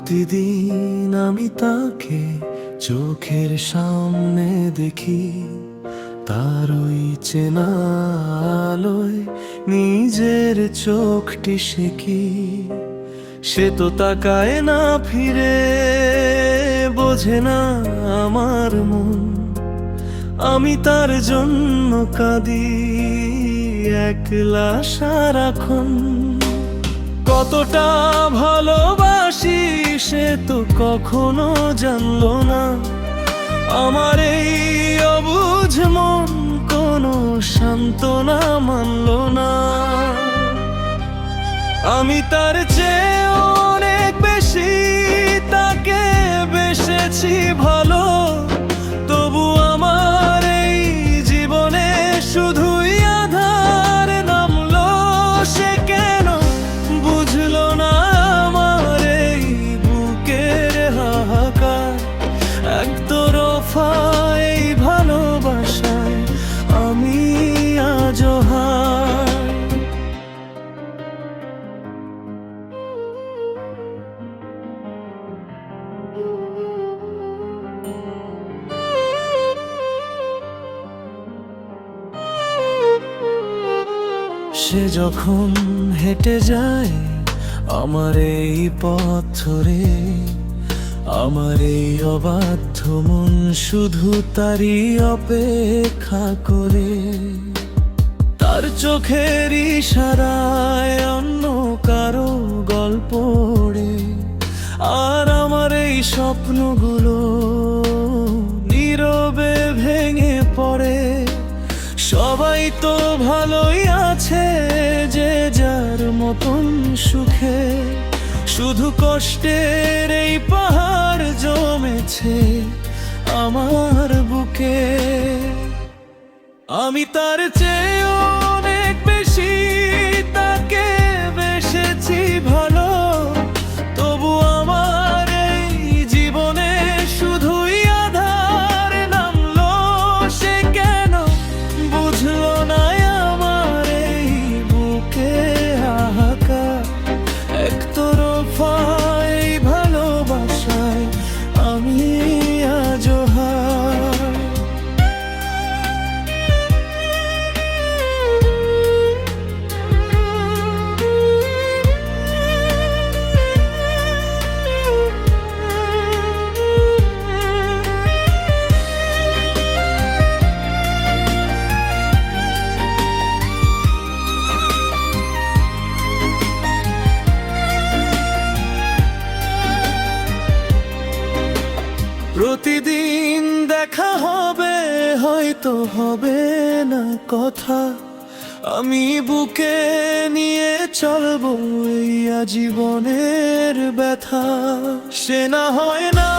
প্রতিদিন আমি তাকে চোখের সামনে দেখি, তার ওই চেনা আলোয় নিজের চোখটি সেকি। সে তো তাকায় না ফিরে, বোঝে না আমার মন। আমি তার জন্য কাঁদি একলা সারাক্ষণ। কতটা ভালোবাসি সে তো কখনো জানলো না। আমার এই অবুঝ মন কোনো সান্ত্বনা মানলো না। আমি তার চেয়ে অনেক বেশি তাকে বেসেছি ভালো, তবু আমার এই জীবনে শুধুই আধার নামলো। সে কেন বুঝলো না আমার এই বুকের হাহাকার? একতরফা এই ভালোবাসায় আমি আজও হার। সে যখন হেঁটে যায় আমার এই পথ ধরে, আমার এই অবাধ্য মন শুধু তারই অপেক্ষা করে। তার চোখের ইশারায় অন্য কারো গল্প ওড়ে, আর আমার এই স্বপ্নগুলো নীরবে ভেঙে পড়ে। সবাই তো ভালোই আছে যে যার মতন সুখে, শুধু কষ্টের এই পাহাড় জমেছে আমার বুকে। আমি তার চেয়ে অনেক বেশি তাকে বেসেছি ভালো, তবু আমার এই জীবনে শুধুই আধার নামলো। সে কেন বুঝলো না আমার এই বুকে হাহাকার? একতরফা এই ভালোবাসায় আমি আজও হার। প্রতিদিন দেখা হবে, হয়তো হবে না কথা। আমি বুকে নিয়ে চলবো এই আজীবনের ব্যথা। সে না হয় না